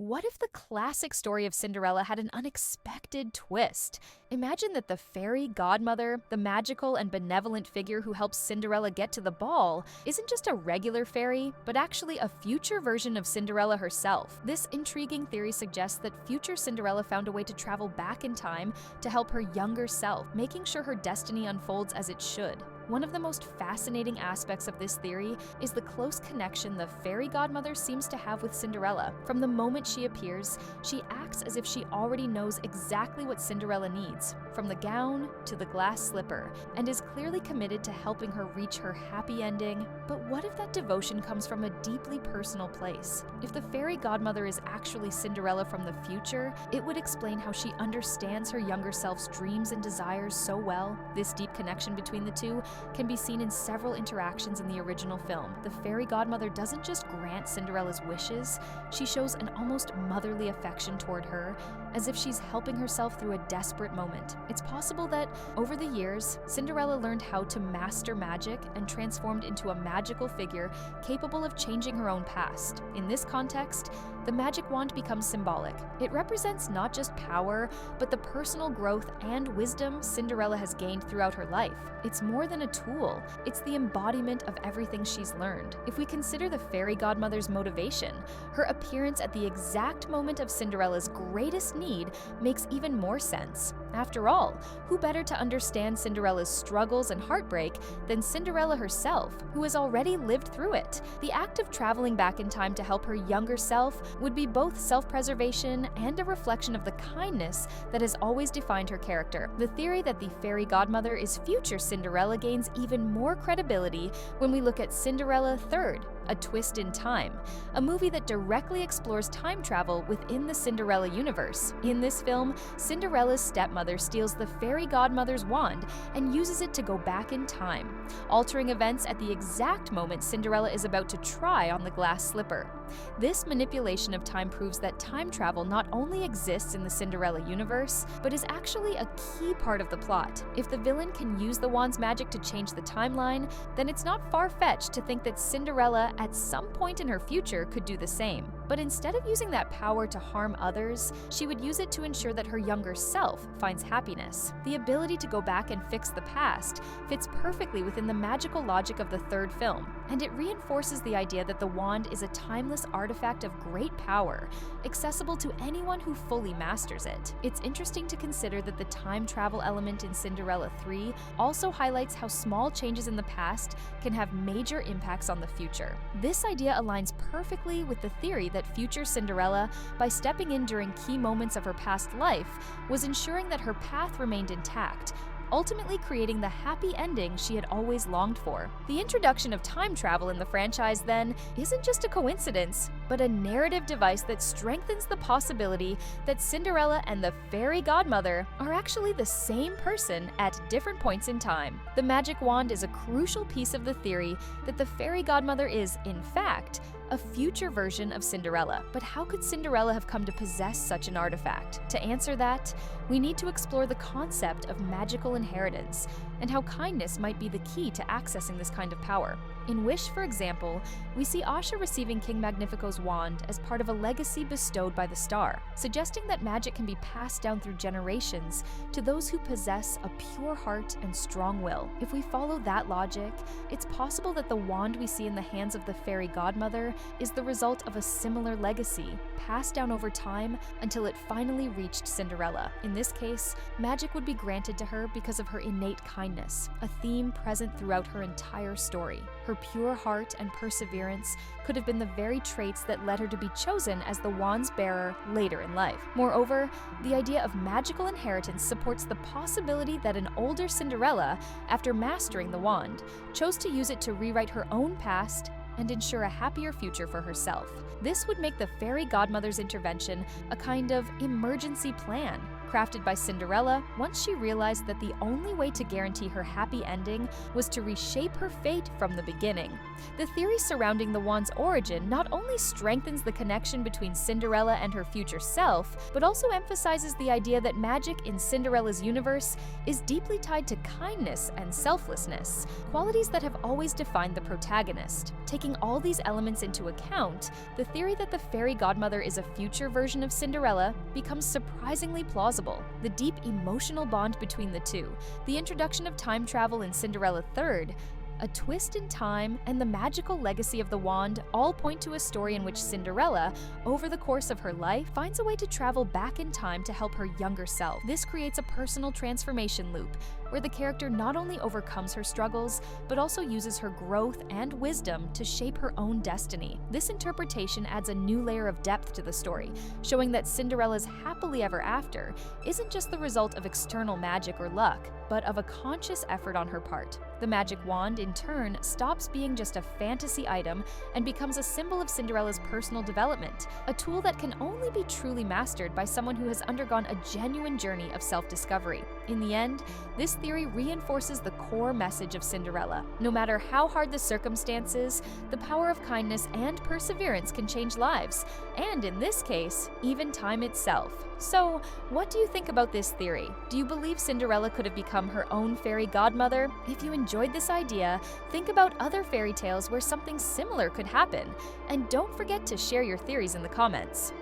what if the classic story of Cinderella had an unexpected twist? Imagine that the fairy godmother, the magical and benevolent figure who helps Cinderella get to the ball, isn't just a regular fairy, but actually a future version of Cinderella herself. This intriguing theory suggests that future Cinderella found a way to travel back in time to help her younger self, making sure her destiny unfolds as it should. One of the most fascinating aspects of this theory is the close connection the fairy godmother seems to have with Cinderella. From the moment she appears, she acts as if she already knows exactly what Cinderella needs, from the gown to the glass slipper, and is clearly committed to helping her reach her happy ending. But what if that devotion comes from a deeply personal place? If the fairy godmother is actually Cinderella from the future, it would explain how she understands her younger self's dreams and desires so well. This deep connection between the two can be seen in several interactions in the original film. The fairy godmother doesn't just grant Cinderella's wishes, she shows an almost motherly affection toward her, as if she's helping herself through a desperate moment. It's possible that, over the years, Cinderella learned how to master magic and transformed into a magical figure capable of changing her own past. In this context, the magic wand becomes symbolic. It represents not just power, but the personal growth and wisdom Cinderella has gained throughout her life. It's more than a tool, it's the embodiment of everything she's learned. If we consider the fairy godmother's motivation, her appearance at the exact moment of Cinderella's greatest need makes even more sense. After all, who better to understand Cinderella's struggles and heartbreak than Cinderella herself, who has already lived through it? The act of traveling back in time to help her younger self would be both self-preservation and a reflection of the kindness that has always defined her character. The theory that the fairy godmother is future Cinderella gains even more credibility when we look at Cinderella Third, A Twist in Time, a movie that directly explores time travel within the Cinderella universe. In this film, Cinderella's stepmother steals the fairy godmother's wand and uses it to go back in time, altering events at the exact moment Cinderella is about to try on the glass slipper. This manipulation of time proves that time travel not only exists in the Cinderella universe, but is actually a key part of the plot. If the villain can use the wand's magic to change the timeline, then it's not far-fetched to think that Cinderella, at some point in her future, could do the same. But instead of using that power to harm others, she would use it to ensure that her younger self finds happiness. The ability to go back and fix the past fits perfectly within the magical logic of the third film, and it reinforces the idea that the wand is a timeless artifact of great power, accessible to anyone who fully masters it. It's interesting to consider that the time travel element in Cinderella 3 also highlights how small changes in the past can have major impacts on the future. This idea aligns perfectly with the theory that future Cinderella, by stepping in during key moments of her past life, was ensuring that her path remained intact, ultimately creating the happy ending she had always longed for. The introduction of time travel in the franchise, then, isn't just a coincidence, but a narrative device that strengthens the possibility that Cinderella and the fairy godmother are actually the same person at different points in time. The magic wand is a crucial piece of the theory that the fairy godmother is, in fact, a future version of Cinderella. But how could Cinderella have come to possess such an artifact? To answer that, we need to explore the concept of magical inheritance and how kindness might be the key to accessing this kind of power. In Wish, for example, we see Asha receiving King Magnifico's wand as part of a legacy bestowed by the star, suggesting that magic can be passed down through generations to those who possess a pure heart and strong will. If we follow that logic, it's possible that the wand we see in the hands of the fairy godmother is the result of a similar legacy, passed down over time until it finally reached Cinderella. In this case, magic would be granted to her because of her innate kindness, a theme present throughout her entire story. Her pure heart and perseverance could have been the very traits that led her to be chosen as the wand's bearer later in life. Moreover, the idea of magical inheritance supports the possibility that an older Cinderella, after mastering the wand, chose to use it to rewrite her own past and ensure a happier future for herself. This would make the fairy godmother's intervention a kind of emergency plan, crafted by Cinderella once she realized that the only way to guarantee her happy ending was to reshape her fate from the beginning. The theory surrounding the wand's origin not only strengthens the connection between Cinderella and her future self, but also emphasizes the idea that magic in Cinderella's universe is deeply tied to kindness and selflessness, qualities that have always defined the protagonist. Taking all these elements into account, the theory that the fairy godmother is a future version of Cinderella becomes surprisingly plausible. The deep emotional bond between the two, the introduction of time travel in Cinderella 3rd, a twist in time, and the magical legacy of the wand all point to a story in which Cinderella, over the course of her life, finds a way to travel back in time to help her younger self. This creates a personal transformation loop, where the character not only overcomes her struggles, but also uses her growth and wisdom to shape her own destiny. This interpretation adds a new layer of depth to the story, showing that Cinderella's happily ever after isn't just the result of external magic or luck, but of a conscious effort on her part. The magic wand, in turn, stops being just a fantasy item and becomes a symbol of Cinderella's personal development, a tool that can only be truly mastered by someone who has undergone a genuine journey of self-discovery. In the end, this theory reinforces the core message of Cinderella. No matter how hard the circumstances, the power of kindness and perseverance can change lives, and in this case, even time itself. So, what do you think about this theory? Do you believe Cinderella could have become her own fairy godmother? If you enjoyed this idea, think about other fairy tales where something similar could happen. And don't forget to share your theories in the comments.